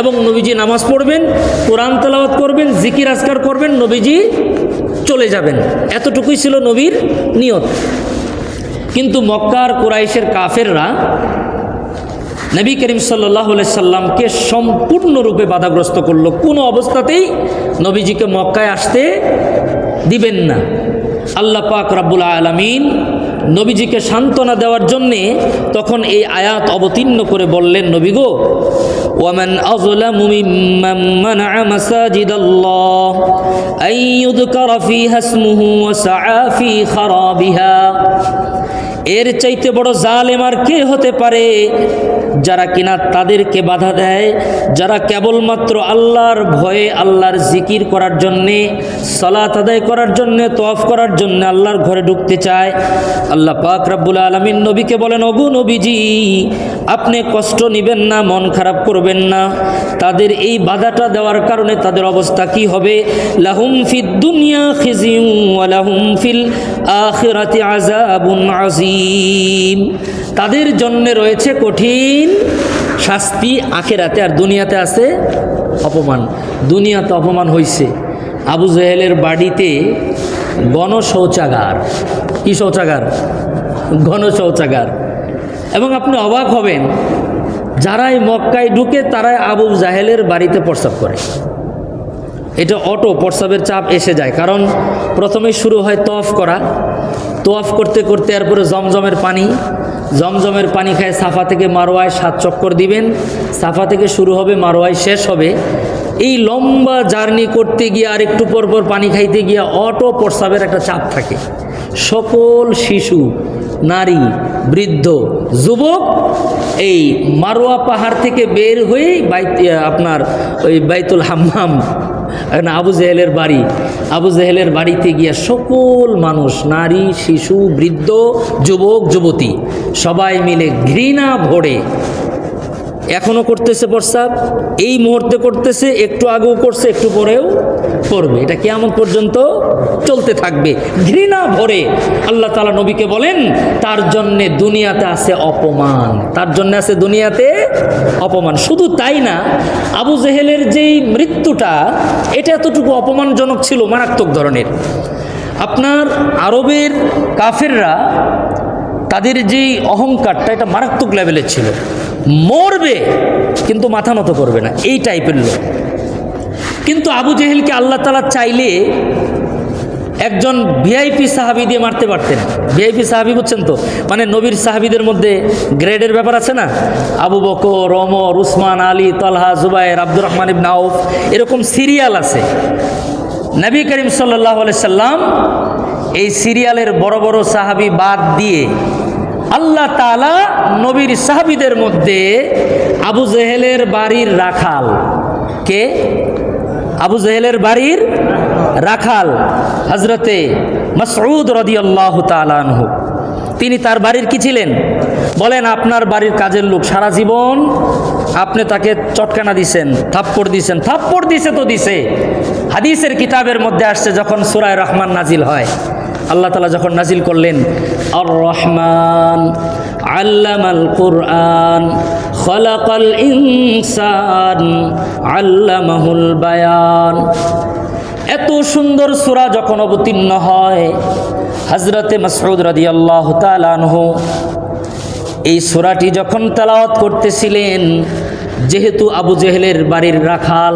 এবং নবীজি নামাজ পড়বেন, কোরআন তেলাওয়াত করবেন, জিকির আজকার করবেন, নবীজি চলে যাবেন। এতটুকুই ছিল নবীর নিয়ত। কিন্তু মক্কার কুরাইশের কাফেররা নবী করিম সাল্লাল্লাহু আলাইহি সাল্লামকে সম্পূর্ণরূপে বাধাগ্রস্ত করলো, কোনো অবস্থাতেই নবীজিকে মক্কায় আসতে দিবেন না। আল্লাহ পাক রব্বুল আলামিন নবীজিকে সান্ত্বনা দেওয়ার জন্যে তখন এই আয়াত অবতীর্ণ করে বললেন, নবী গো, ওয়ামান আযলামু মিম্মান মানা'a মাসাজিদাল্লাহ আন ইউযকারা ফীহা ইসমুহু ওয়া সাআ ফী খারাবিহা, এর চাইতে বড় জালেম আর কে হতে পারে যারা কিনা তাদেরকে বাধা দেয়, যারা কেবলমাত্র আল্লাহর ভয়ে, আল্লাহর জিকির করার জন্যে, সালাত আদায় করার জন্যে, তওয়াফ করার জন্য আল্লাহর ঘরে ঢুকতে চায়। আল্লাহ পাক রব্বুল আলামিন নবীকে বলেন, ওগো নবীজি, আপনি কষ্ট নেবেন না, মন খারাপ করবেন না। তাদের এই বাধাটা দেওয়ার কারণে তাদের অবস্থা কি হবে? লাহুম ফিদ দুনিয়া খিজিউন ওয়া লাহুম ফিল আখিরাতি আযাবুন আযীম, তাদের জন্য রয়েছে কঠিন শাস্তি আখিরাতে, আর দুনিয়াতে আছে অপমান। দুনিয়াতে অপমান হয়েছে। আবু জেহেলের বাড়িতে গণশৌচাগার, কি শৌচাগার? গণশৌচাগার। এবং আপনি অবাক হবেন, যারাই মক্কায় ঢুকে তারাই আবু জাহেলের বাড়িতে প্রস্রাব করে। এটা অটো প্রস্রাবের চাপ এসে যায়, কারণ প্রথমে শুরু হয় তওয়াফ করা, তওয়াফ করতে করতে এরপরে জমজমের পানি, জমজমের পানি খায় সাফা থেকে মারওয়ায় 7 চক্কর দিবেন, সাফা থেকে শুরু হবে, মারওয়ায় শেষ হবে। এই লম্বা জার্নি করতে গিয়ে আর একটু পর পর পানি খাইতে গিয়ে অটো প্রস্রাবের একটা চাপ থাকে। সকল শিশু, নারী, বৃদ্ধ, যুবক এই মারওয়া পাহাড় থেকে বের হয়ে আপনার ওই বাইতুল হাম্মাম, আবু জেহেলের বাড়ি, আবু জেহেলের বাড়িতে গিয়া সকল মানুষ, নারী, শিশু, বৃদ্ধ, যুবক, যুবতী সবাই মিলে ঘৃণা ভরে এখনও করতেছে প্রস্রাব, এই মুহূর্তে করতেছে, একটু আগেও করছে, একটু পরেও করবে। এটা কিয়ামত পর্যন্ত চলতে থাকবে ঘৃণা ভরে। আল্লাহ তাআলা নবীকে বলেন তার জন্যে দুনিয়াতে আছে অপমান, তার জন্য আছে দুনিয়াতে অপমান। শুধু তাই না, আবু জেহেলের যেই মৃত্যুটা, এটা এতটুকু অপমানজনক ছিল, মারাত্মক ধরনের। আপনার আরবের কাফেররা, তাদের যেই অহংকারটা, এটা মারাত্মক লেভেলের ছিল। মরবে কিন্তু মাথা নত করবে না, এই টাইপের লোক। কিন্তু আবু জেহেলকে আল্লাহ তাআলা চাইলে একজন ভিআইপি সাহাবি দিয়ে মারতে পারতেন। ভিআইপি সাহাবি বুঝছেন তো, মানে নবীর সাহাবিদের মধ্যে গ্রেডের ব্যাপার আছে না, আবু বকর, ওমর, উসমান, আলী, তালহা, জুবায়ের, আব্দুর রহমান ইবনে আউফ, এরকম সিরিয়াল আছে। নবী করিম সাল্লাল্লাহু আলাইহি সাল্লাম এই সিরিয়ালের বড় বড় সাহাবি বাদ দিয়ে আল্লাহ তাআলা নবীর সাহাবিদের মধ্যে আবু জেহেলের বাড়ির রাখাল, কে? আবু জেহেলের বাড়ির রাখাল হযরতে মাসউদ রাদিয়াল্লাহু তাআলা আনহু, তিনি তার বাড়ির কি ছিলেন? বলেন আপনার বাড়ির কাজের লোক, সারা জীবন আপনি তাকে চটকানা দিছেন, থাপ্পড় দিছেন, থাপ্পড় দিছে তো দিছে। হাদিসের কিতাবের মধ্যে আসছে যখন সূরা রহমান নাজিল হয়, আল্লাহ তাআলা যখন নাজিল করলেন আর রহমান আল্লামাল কুরআন খালাকাল ইনসান আল্লামাহুল বায়ান, এত সুন্দর সূরা যখন অবতীর্ণ হয়, হযরতে মাসউদ রাদিয়াল্লাহু তাআলা আনহু এই সূরাটি যখন তেলাওয়াত করতেছিলেন, যেহেতু আবু জেহেলের বাড়ির রাখাল,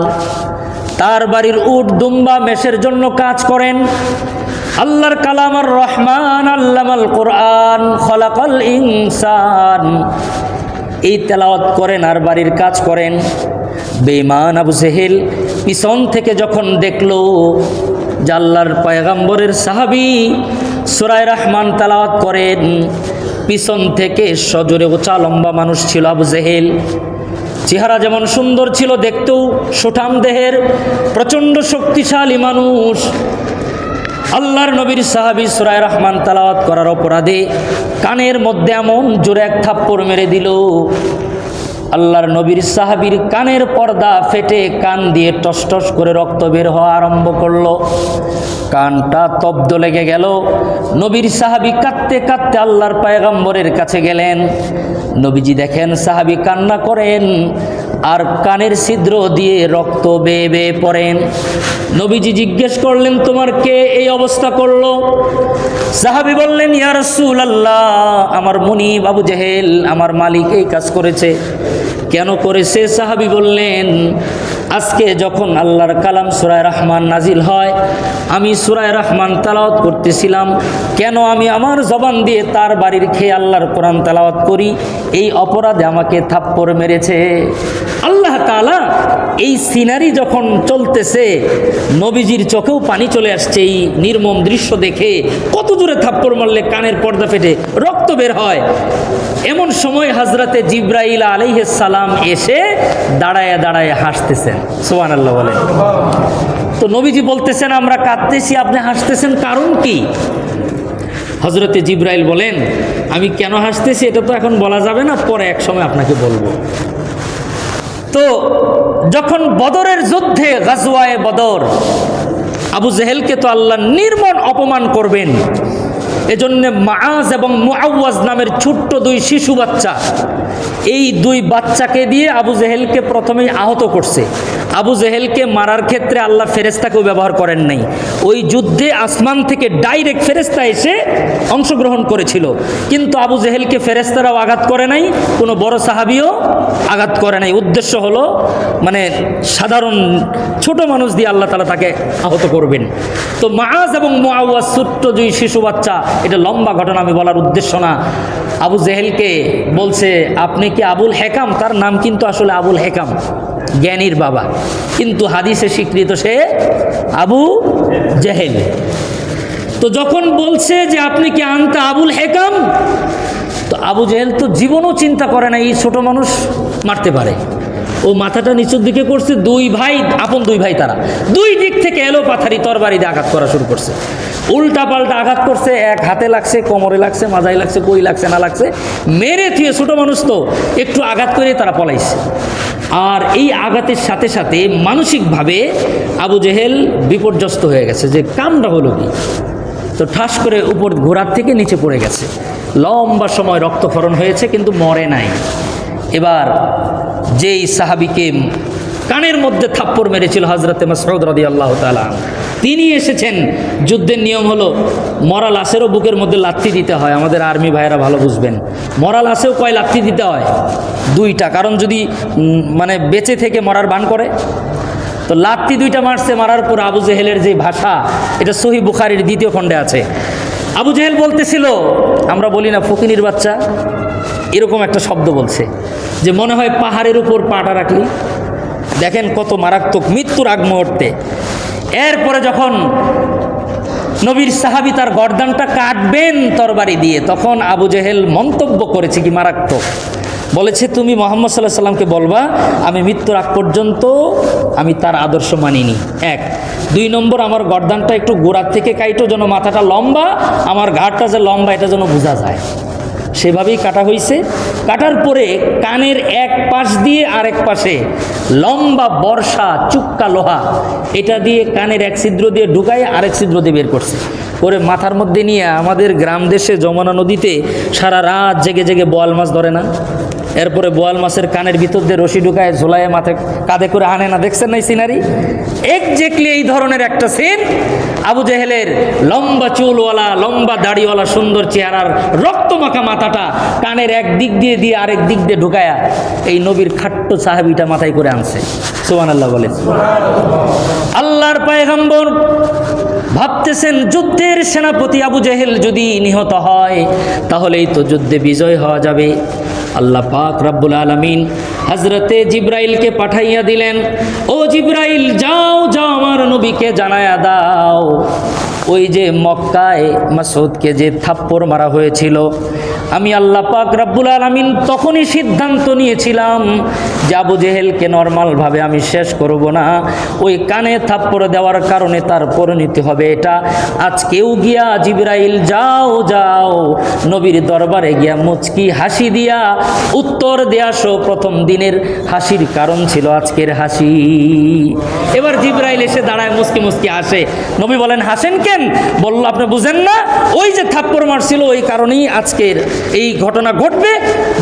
তার বাড়ির উট দুম্বা মেষের জন্য কাজ করেন, আল্লাহর কালাম আর রহমান আল্লামাল কুরআন খালাকাল ইনসান এই তেলাওয়াত করেন আর বাড়ির কাজ করেন। বেঈমান আবু জেহেল পিছন থেকে যখন দেখলো যে আল্লাহর পয়গম্বরের সাহাবী সূরা রহমান তেলাওয়াত করেন, পিছন থেকে সজোরে উঁচা লম্বা মানুষ ছিল আবু জেহেল, চেহারা যেমন সুন্দর ছিল, দেখতেও সুঠাম দেহের, প্রচণ্ড শক্তিশালী মানুষ। আল্লাহর নবীর সাহাবী সূরা রহমান তেলাওয়াত করার অপরাধে কানের মধ্যে এমন জোরে এক থাপ্পড় মেরে দিল, আল্লাহর নবীর সাহাবীর কানের পর্দা ফেটে কান দিয়ে টস টস করে রক্ত বের হওয়া আরম্ভ করলো, কানটা তব্দ লেগে গেল। নবীর সাহাবী কাঁদতে কাঁদতে আল্লাহর পয়গম্বরের কাছে গেলেন। নবীজি দেখেন সাহাবী কান্না করেন আর কানের ছিদ্র দিয়ে রক্ত বেয়ে বেয়ে পড়েন। নবীজি জিজ্ঞেস করলেন তোমার কে এই অবস্থা করলো? সাহাবী বললেন ইয়া রাসূলুল্লাহ, আমার মুনিব আবু জেহেল, আমার মালিক এই কাজ করেছে। কেন করেছে? সাহাবী বললেন আজকে যখন আল্লাহর কালাম সূরা রহমান নাজিল হয়, আমি সূরা রহমান তেলাওয়াত করতেছিলাম, কেন আমি আমার জবান দিয়ে তার বাড়ির খেয়ে আল্লাহর কোরআন তেলাওয়াত করি, এই অপরাধে আমাকে থাপ্পড় মেরেছে। আল্লাহ তাআলা এই সিনারি যখন চলতেছে, নবীজির চোখেও পানি চলে আসছে এই নির্মম দৃশ্য দেখে। কত জোরে থাপ্পড় মারলে কানের পর্দা ফেটে রক্ত বের হয়। এমন সময় হযরতে জিবরাইল আলাইহিস সালাম এসে দাঁড়ায় দাঁড়ায় হাসতেছেন। সুবহানাল্লাহ বলেন। তো নবীজি বলতেছেন আমরা কাঁদতেছি, আপনি হাসতেছেন, কারণ কি? হযরতে জিবরাইল বলেন আমি কেন হাসতেছি এটা তো এখন বলা যাবে না, পরে এক সময় আপনাকে বলবো। তো যখন বদরের যুদ্ধে গাজওয়ায়ে বদর, আবু জেহেলকে তো আল্লাহ নির্মম অপমান করবেন, এজন্য মাআজ এবং মুআওয়াজ নামের ছোট্ট দুই শিশু বাচ্চা, এই দুই বাচ্চাকে দিয়ে আবু জেহেলকে প্রথমেই আহত করছে। আবু জেহেলকে মারার ক্ষেত্রে আল্লাহ ফেরেশতাকেও ব্যবহার করেন নাই। ওই যুদ্ধে আসমান থেকে ডাইরেক্ট ফেরেশতা এসে অংশগ্রহণ করেছিল, কিন্তু আবু জেহেলকে ফেরেশতারাও আঘাত করে নাই, কোনো বড় সাহাবীও আঘাত করে নাই। উদ্দেশ্য হলো মানে সাধারণ ছোট মানুষ দিয়ে আল্লাহ তাআলা তাকে আহত করবেন। তো মাআজ এবং মুআওয়াজ ছোট্ট দুই শিশু বাচ্চা, এটা লম্বা ঘটনা, আমি বলার উদ্দেশ্য না। আবু জেহেলকে বলছে আপনি কি আবুল হেকাম? তার নাম কিন্তু আসলে আবুল হেকাম, জ্ঞানীর বাবা, কিন্তু হাদিসে স্বীকৃত সে আবু জেহেল। তো যখন বলছে যে আপনি কি আনতা আবুল হেকাম, তো আবু জেহেল তো জীবনও চিন্তা করে না এই ছোট মানুষ মারতে পারে। ও মাথাটা নিচের দিকে করছে, দুই ভাই, আপন দুই ভাই, তারা দুই দিক থেকে এলো পাথারি তরবারি দিয়ে আঘাত করা শুরু করছে। উল্টা পাল্টা আঘাত করছে, এক হাতে লাগছে, কোমরে লাগছে, মাজায় লাগছে, কই লাগছে না লাগছে, মেরে থুয়ে ছোট মানুষ তো একটু আঘাত করে তারা পলাইছে। আর এই আঘাতের সাথে সাথে মানসিকভাবে আবু জেহেল বিপর্যস্ত হয়ে গেছে যে কামটা হলো কি। তো ঠাস করে উপর ঘোড়ার থেকে নিচে পড়ে গেছে, লম্বা সময় রক্তক্ষরণ হয়েছে কিন্তু মরে নাই। এবার যেই সাহাবীকে কানের মধ্যে থাপ্পড় মেরেছিল হযরতে মাসউদ রাদিয়াল্লাহু তাআলা, তিনি এসেছেন। যুদ্ধের নিয়ম হলো মরা লাশেরও বুকের মধ্যে লাথি দিতে হয়, আমাদের আর্মি ভাইয়েরা ভালো বুঝবেন। মরা লাশেও কয় লাথি দিতে হয়? দুইটা, কারণ যদি মানে বেঁচে থেকে মরার ভান করে তো লাত্তি দুইটা মারছে, মারার পর আবু জেহেলের যে ভাষা, এটা সহিহ বুখারীর 2য় খণ্ডে আছে। আবু জেহেল বলতেছিল, আমরা বলি না ফকিনীর বাচ্চা, এরকম একটা শব্দ বলছে যে মনে হয় পাহাড়ের উপর পাটা রাখলি। দেখেন কত মারাত্মক, মৃত্যুর আগ মুহূর্তে। এরপরে যখন নবীর সাহাবী তার গর্দানটা কাটবেন তরবারি দিয়ে, তখন আবু জেহেল মন্তব্য করেছে কি মারাত্মক, বলেছে তুমি মুহাম্মদ সাল্লাল্লাহু আলাইহি সাল্লামকে বলবা আমি মৃত্যুর আগ পর্যন্ত আমি তার আদর্শ মানিনি। 1 2 নম্বর, আমার গর্দানটা একটু গোড়ার থেকে কাইটো, যেন মাথাটা লম্বা, আমার ঘাড়টা যে লম্বা এটা যেন বোঝা যায়। সেভাবেই কাটা হয়েছে। কাটার পরে কানের এক পাশ দিয়ে আরেক পাশে লম্বা বর্ষা চুক্কা লোহা, এটা দিয়ে কানের এক ছিদ্র দিয়ে ঢুকায় আরেক ছিদ্র দিয়ে বের করছে, করে মাথার মধ্যে নিয়ে আমাদের গ্রাম দেশে যমুনা নদীতে সারা রাত জেগে জেগে বোয়াল মাছ ধরে না, এরপরে বোয়াল মাছের কানের ভিতর দিয়ে রশি ঢুকায় ঝোলায় মাথায় কাঁধে করে আনে না, দেখছেন না এই সিনারি? এক্স্যাক্টলি এই ধরনের একটা সিন আবু জেহেলের লম্বা চুলওয়ালা, লম্বা দাড়িওয়ালা, সুন্দর চেহারার, রক্তমাখা মাথাটা কানের এক দিক দিয়ে দিয়ে আরেক দিক দিয়ে ঢুকায়া এই নবীর খাট্ট সাহাবীটা মাথায় করে আনছে। সুবহানাল্লাহ বলেন। আল্লাহর পয়গম্বর ভাবতেছেন যুদ্ধের সেনাপতি আবু জেহেল যদি নিহত হয় তাহলেই তো যুদ্ধে বিজয় হওয়া যাবে। আল্লাহ পাক রব্বুল আলামিন হযরতে জিবরাইলকে পাঠাইয়া দিলেন, ও জিবরাইল যাও যাও আমার নবীকে জানায়া দাও, ওই যে মক্কায় মাসউদকে যে থাপ্পড় মারা হয়েছিল, আমি আল্লাহ পাক রব্বুল আলামিন তখনই সিদ্ধান্ত নিয়েছিলাম যে আবু জেহেলকে নর্মালভাবে আমি শেষ করব না, ওই কানে থাপ্পড় দেওয়ার কারণে তার পরিণতি হবে এটা। আজকেও গিয়া জিবরাইল যাও যাও নবীর দরবারে গিয়া মুচকি হাসি দিয়া উত্তর দেয়া সো, প্রথম দিনের হাসির কারণ ছিল আজকের হাসি। এবার জিবরাইল এসে দাঁড়ায়, মুচকি মুচকি হাসে। নবী বলেন হাসেন কেন? বলল আপনি বুঝেন না, ওই যে থাপ্পড় মারছিল ওই কারণেই আজকের এই ঘটনা ঘটবে,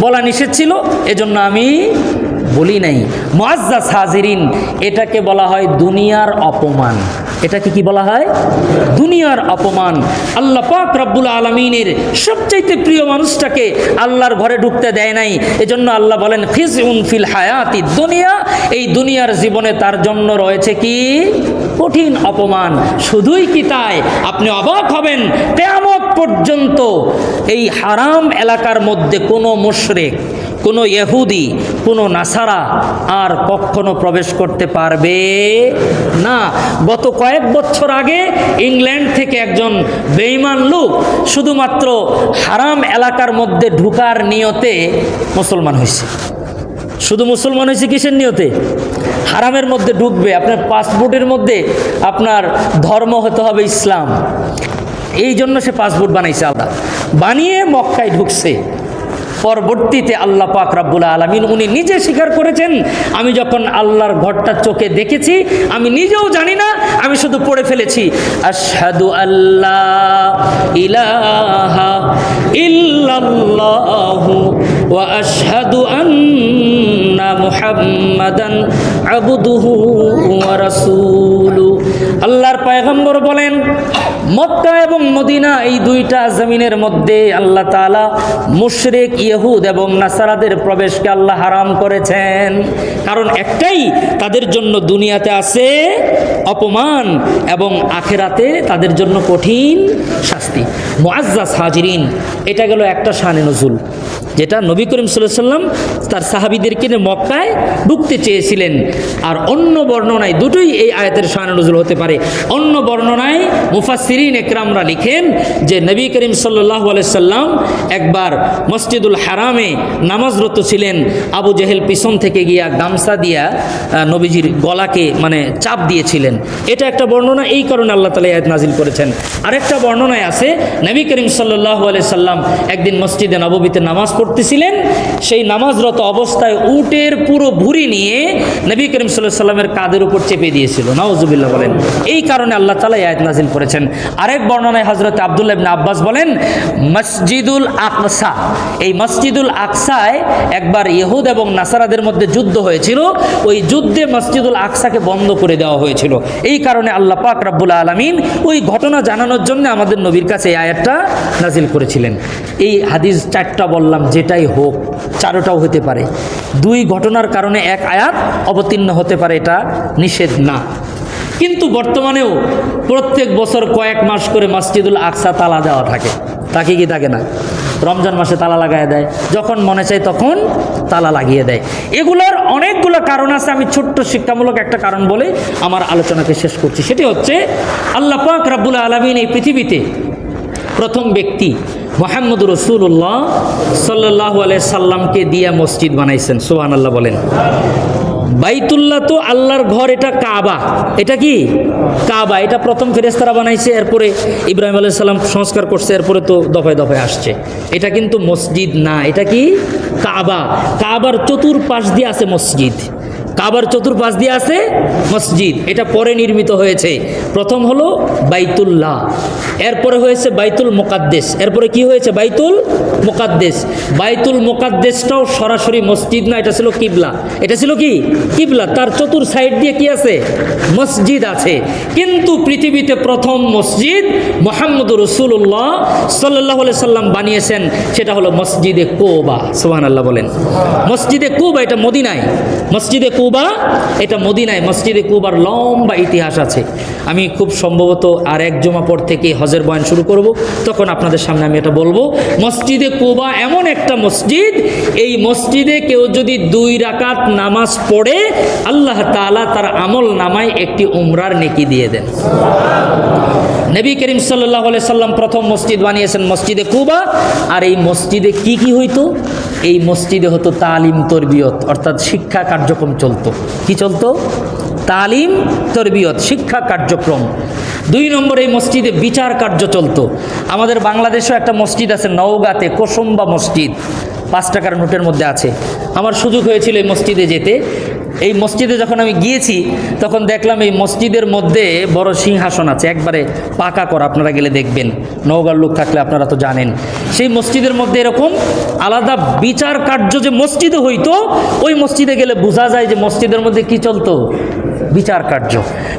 বলা নিষেধ ছিল, এজন্য আমি বলি নাই। মুআজ্জাজ হাজিরিন, এটাকে বলা হয় দুনিয়ার অপমান। এটাকে কি বলা হয়? দুনিয়ার অপমান। আল্লাহ পাক রব্বুল আলামিনের সবচাইতে প্রিয় মানুষটাকে আল্লাহর ঘরে ঢুকতে দেয় নাই, এজন্য আল্লাহ বলেন খিজউন ফিল হায়াতি দুনিয়া, এই দুনিয়ার জীবনে তার জন্য রয়েছে কি কঠিন অপমান। শুধুই কি তাই, আপনি অবাক হবেন কিয়ামত পর্যন্ত এই হারাম এলাকার মধ্যে কোনো মুশরিক, কোনো ইহুদি, কোনো নাসারা আর কখনো প্রবেশ করতে পারবে না। গত কয়েক বছর আগে ইংল্যান্ড থেকে একজন বেঈমান লোক শুধুমাত্র হারাম এলাকার মধ্যে ঢুকার নিয়তে মুসলমান হয়েছে। শুধু মুসলমান হয়েছে কিসের নিয়তে? হারামের মধ্যে ঢুকবে। আপনার পাসপোর্টের মধ্যে আপনার ধর্ম হতে হবে ইসলাম, এই জন্য সে পাসপোর্ট বানাইছে আলাদা, বানিয়ে মক্কায় ঢুকছে। পরবর্তীতে আল্লাহ পাক রব্বুল আলামিন উনি নিজে স্বীকার করেছেন, আমি যখন আল্লাহর ঘরটা চোখে দেখেছি আমি নিজেও জানি না, আমি শুধু পড়ে ফেলেছি আশহাদু আল্লা ইলাহা ইল্লাল্লাহু ওয়া আশহাদু আন্না মুহাম্মাদান আবদুহু ওয়া রাসূলুহু। আল্লাহর পয়গম্বর বলেন মক্কা এবং মদিনা এই দুইটা জমিনের মধ্যে আল্লাহ তাআলা মুশরিক, ইহুদ এবং নাসারাদের প্রবেশকে আল্লাহ হারাম করেছেন। কারণ একটাই, তাদের জন্য দুনিয়াতে আছে অপমান এবং আখেরাতে তাদের জন্য কঠিন শাস্তি। মুআজ্জাজ হাজিরিন, এটা গেল একটা শানে নজুল, যেটা নবী করিম সাল্লাল্লাহু আলাইহি ওয়াসাল্লাম তার সাহাবীদেরকে নিয়ে মক্কায় ঢুকতে চেয়েছিলেন। আর অন্য বর্ণনায় দুটোই এই আয়াতের শানে নজুল হতে পারে। অন্য বর্ণনায় মুফাসসিরিন একরামরা লিখেন যে নবী করিম সাল্লাল্লাহু আলাইহি ওয়াসাল্লাম একবার মসজিদুল হারামে নামাজরত ছিলেন, আবু জেহেল পিছন থেকে গিয়া গামছা দিয়া নবীজির গলাকে মানে চাপ দিয়েছিলেন। এটা একটা বর্ণনা, এই কারণে আল্লাহ তাআলা আয়াত নাজিল করেছেন। আরেকটা বর্ণনায় আছে নবী করিম সাল্লাল্লাহু আলাইহি ওয়াসাল্লাম একদিন মসজিদে নববীতে নামাজ পড়তেছিলেন, সেই নামাজরত অবস্থায় উটের পুরো ভুঁড়ি নিয়ে নবী করিম সাল্লাল্লাহু আলাইহি ওয়াসাল্লামের কাঁধের উপর চেপে দিয়েছিল। নাউজুবিল্লাহ বলেন। এই কারণে আল্লাহ তাআলা এই আয়াত নাজিল করেছেন। আরেক বর্ণনায় হযরত আব্দুল্লাহ ইবনে আব্বাস বলেন, মসজিদুল আকসা, এই মসজিদুল আকসায় একবার ইহুদ এবং নাসারাদের মধ্যে যুদ্ধ হয়েছিল। ওই যুদ্ধে মসজিদুল আকসাকে বন্ধ করে দেওয়া হয়েছিল। এই কারণে আল্লাহ পাক রব্বুল আলামিন ওই ঘটনা জানানোর জন্য আমাদের নবীর কাছে এই আয়াতটা নাজিল করেছিলেন। এই হাদিস চারটা বললাম, যেটাই হোক, চারোটাও হতে পারে। দুই ঘটনার কারণে এক আয়াত অবতীর্ণ হতে পারে, এটা নিষেধ না। কিন্তু বর্তমানেও প্রত্যেক বছর কয়েক মাস করে মসজিদুল আকসা তালা দেওয়া থাকে। থাকে কি থাকে না? রমজান মাসে তালা লাগায় দেয়, যখন মনে চায় তখন তালা লাগিয়ে দেয়। এগুলোর অনেকগুলো কারণ আছে। আমি ছোট্ট শিক্ষামূলক একটা কারণ বলে আমার আলোচনাকে শেষ করছি। সেটি হচ্ছে, আল্লাহ পাক রব্বুল আলামিন এই পৃথিবীতে প্রথম ব্যক্তি মুহাম্মদ রাসূলুল্লাহ সাল্লাল্লাহু আলাইহি সাল্লামকে দিয়ে মসজিদ বানাইছেন। সুবহানাল্লাহ বলেন। বাইতুল্লাহ তো আল্লাহর ঘর, এটা কাবা। এটা কি কাবা? এটা প্রথম ফেরেশতারা বানাইছে, এরপরে ইব্রাহিম আলাইহিস সালাম সংস্কার করছে, এরপরে তো দফায় দফায় আসছে। এটা কিন্তু মসজিদ না, এটা কি কাবা। কাবার চতুর্পাশ দিয়ে আছে মসজিদ, কাবার চতুর্পাশ দিয়ে আছে মসজিদ। এটা পরে নির্মিত হয়েছে। প্রথম হলো বাইতুল্লাহ, এরপরে হয়েছে বাইতুল মুকাদ্দেস, এরপরে কি হয়েছে? বাইতুল মুকাদ্দেস। বাইতুল মুকাদ্দেসটাও সরাসরি মসজিদ না, এটা ছিল কিবলা। এটা ছিল কি কিবলা, তার চতুর সাইড দিয়ে কি আছে? মসজিদ আছে। কিন্তু পৃথিবীতে প্রথম মসজিদ মুহাম্মদুর রাসূলুল্লাহ সাল্লাল্লাহু আলাইহি সাল্লাম বানিয়েছেন, সেটা হলো মসজিদে কুবা। সুবহানাল্লাহ বলেন। মসজিদে কুবা এটা মদিনায়, মসজিদে কুবা এটা মদিনায়। মসজিদে কুবার লম্বা ইতিহাস আছে। আমি খুব সম্ভবত আর এক জুমা পর থেকে হজের বয়ান শুরু করব, তখন আপনাদের সামনে আমি এটা বলবো। মসজিদে কুবা এমন একটা মসজিদ, এই মসজিদে কেউ যদি 2 রাকাত নামাজ পড়ে, আল্লাহ তাআলা তার আমল নামায় একটি উমরার নেকি দিয়ে দেন। নবী করিম সাল্লাল্লাহু আলাইহি সাল্লাম প্রথম মসজিদ বানিয়েছেন মসজিদে কুবা। আর এই মসজিদে কি কি হইতো? এই মসজিদে হতো তালিম তরবিয়ত, অর্থাৎ শিক্ষা কার্যক্রম চলতো। কি চলতো? তালিম তরবিয়ত, শিক্ষা কার্যক্রম। 2 নম্বর, এই মসজিদে বিচার কার্য চলতো। আমাদের বাংলাদেশেও একটা মসজিদ আছে নওগাঁতে, কোসম্বা মসজিদ, 5 টাকার নোটের মধ্যে আছে। আমার সুযোগ হয়েছিল এই মসজিদে যেতে। এই মসজিদে যখন আমি গিয়েছি, তখন দেখলাম এই মসজিদের মধ্যে বড় সিংহাসন আছে, একবারে পাকা করা। আপনারা গেলে দেখবেন, নওগাঁর লোক থাকলে আপনারা তো জানেন। সেই মসজিদের মধ্যে এরকম আলাদা বিচার কার্য যে মসজিদে হইতো, ওই মসজিদে গেলে বোঝা যায় যে মসজিদের মধ্যে কি চলতো? বিচার কার্য।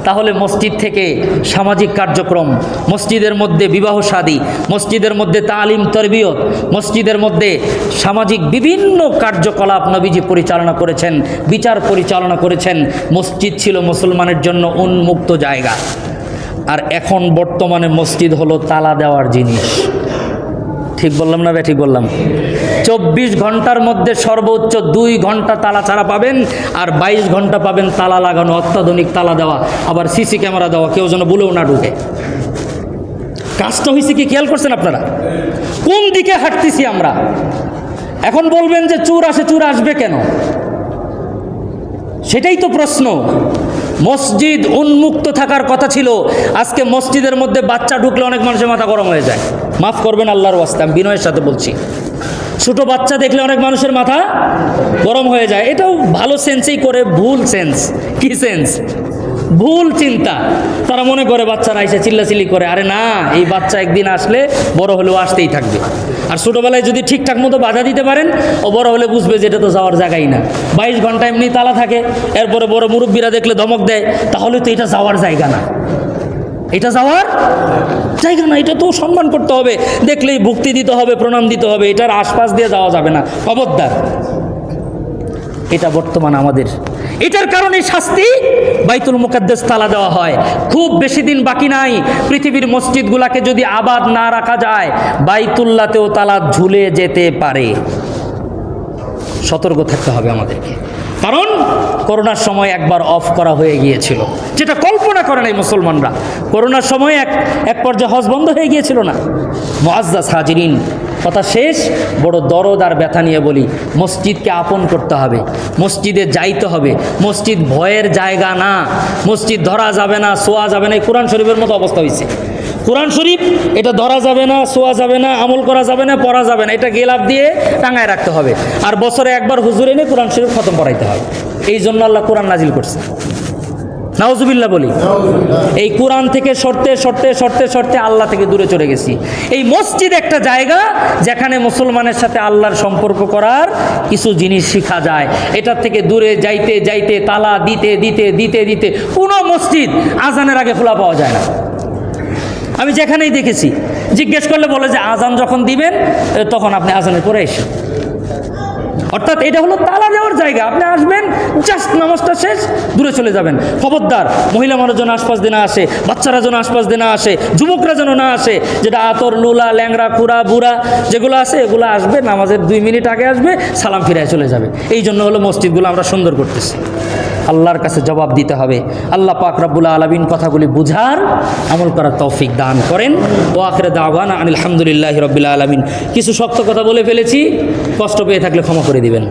তাহলে মসজিদ থেকে সামাজিক কার্যক্রম, মসজিদের মধ্যে বিবাহ শাদী, মসজিদের মধ্যে তালিম তরবিয়ত, মসজিদের মধ্যে সামাজিক বিভিন্ন কার্যকলাপ নবীজি পরিচালনা করেছেন, বিচার পরিচালনা করেছেন। মসজিদ ছিল মুসলমানের জন্য উন্মুক্ত জায়গা। আর এখন বর্তমানে মসজিদ হলো তালা দেওয়ার জিনিস। ঠিক বললাম না? ঠিক বললাম। 24 ঘন্টার মধ্যে সর্বোচ্চ 2 ঘন্টা তালা ছাড়া পাবেন, আর 22 ঘন্টা পাবেন তালা লাগানো, অত্যাধুনিক তালা দেওয়া, আবার সিসি ক্যামেরা দেওয়া, কেউ যেন বলেও না ঢুকে। কাজটা হয়েছে কি খেয়াল করছেন আপনারা? কোন দিকে হাঁটতেছি আমরা? এখন বলবেন যে চোর আসে, চোর আসবে কেন? সেটাই তো প্রশ্ন। মসজিদ উন্মুক্ত থাকার কথা ছিল। আজকে মসজিদের মধ্যে বাচ্চা ঢুকলে অনেক মানুষের মাথা গরম হয়ে যায়। মাফ করবেন আল্লাহর ওয়াস্তে, আমি বিনয়ের সাথে বলছি। ছোট বাচ্চা দেখলে অনেক মানুষের মাথা গরম হয়ে যায়। এটাও ভালো সেন্সেই করে, ভুল সেন্স। কি সেন্স? ভুল চিন্তা। তারা মনে করে বাচ্চারা এসে চিল্লাচিল্লি করে। আরে না, এই বাচ্চা একদিন আসলে বড় হলেও আসতেই থাকবে। আর ছোটোবেলায় যদি ঠিকঠাক মতো বাধা দিতে পারেন, ও বড় হলে বুঝবে যে এটা তো যাওয়ার জায়গাই না। 22 ঘন্টা এমনি তালা থাকে, এরপরে বড় মুরব্বীরা দেখলে ধমক দেয়, তাহলে তো এটা যাওয়ার জায়গা না, এটা যাওয়ার জায়গা না, এটা তো সম্মান করতে হবে, দেখলেই ভক্তি দিতে হবে, প্রণাম দিতে হবে, এটার আশপাশ দিয়ে যাওয়া যাবে না, খবরদার। এটা বর্তমান আমাদের। এটার কারণে শাস্তি, বাইতুল মুকাদ্দাস তালা দেওয়া হয়। খুব বেশি দিন বাকি নাই, পৃথিবীর মসজিদগুলোকে যদি আবাদ না রাখা যায়, বাইতুল্লাতেও তালা ঝুলে যেতে পারে। সতর্ক থাকতে হবে আমাদেরকে। কারণ করোনার সময় একবার অফ করা হয়ে গিয়েছিল, যেটা কল্পনা করে নাই মুসলমানরা। করোনার সময় এক পর্যায়ে হজ বন্ধ হয়ে গিয়েছিল না? মুআজ্জাজ হাজিরিন, কথা শেষ। বড় দরদ আর ব্যথা নিয়ে বলি, মসজিদকে আপন করতে হবে, মসজিদে যাইতে হবে। মসজিদ ভয়ের জায়গা না, মসজিদ ধরা যাবে না, ছোঁয়া যাবে না। এই কোরআন শরীফের মতো অবস্থা হয়েছে। কোরআন শরীফ এটা ধরা যাবে না, ছোঁয়া যাবে না, আমল করা যাবে না, পড়া যাবে না, এটা গেলাপ দিয়ে টাঙায় রাখতে হবে। আর বছরে একবার হুজুর এনে কোরআন শরীফ খতম করাইতে হয়। এই জন্য আল্লাহ কোরআন নাজিল করছে। নাউজুবিল্লাহ বলি। এই কোরআন থেকে সরতে সরতে সরতে সরতে আল্লাহ থেকে দূরে চলে গেছি। এই মসজিদ একটা জায়গা যেখানে মুসলমানের সাথে আল্লাহর সম্পর্ক করার কিছু জিনিস শেখা যায়। এটার থেকে দূরে যাইতে যাইতে তালা দিতে দিতে দিতে দিতে কোনো মসজিদ আজানের আগে খোলা পাওয়া যায় না। আমি যেখানেই দেখেছি, জিজ্ঞেস করলে বলে যে আজান যখন দিবেন তখন আপনি আজানের পরে এসে, অর্থাৎ এটা হলো তালা দেওয়ার জায়গা। আপনি আসবেন, জাস্ট নামাজটা শেষ, দূরে চলে যাবেন। খবরদার, মহিলা মানুষ যেন আশপাশ দিয়ে না আসে, বাচ্চারা যেন আশপাশ দিয়ে না আসে, যুবকরা যেন না আসে। যেটা আতর, লুলা, ল্যাংরা, খুড়া, বুড়া যেগুলো আছে এগুলো আসবে, নামাজের 2 মিনিট আগে আসবে, সালাম ফিরায় চলে যাবে। এই জন্য হলো মসজিদগুলো আমরা সুন্দর করতেছি। আল্লাহর কাছে জবাব দিতে হবে। আল্লাহ পাক রব্বুল আলামিন কথাগুলি বুঝার, আমল করার তৌফিক দান করেন। ও আখিরে দাওয়ানা আলহামদুলিল্লাহি রাব্বিল আলামিন। কিছু শক্ত কথা বলে ফেলেছি, কষ্ট পেয়ে থাকলে ক্ষমা করে দিবেন।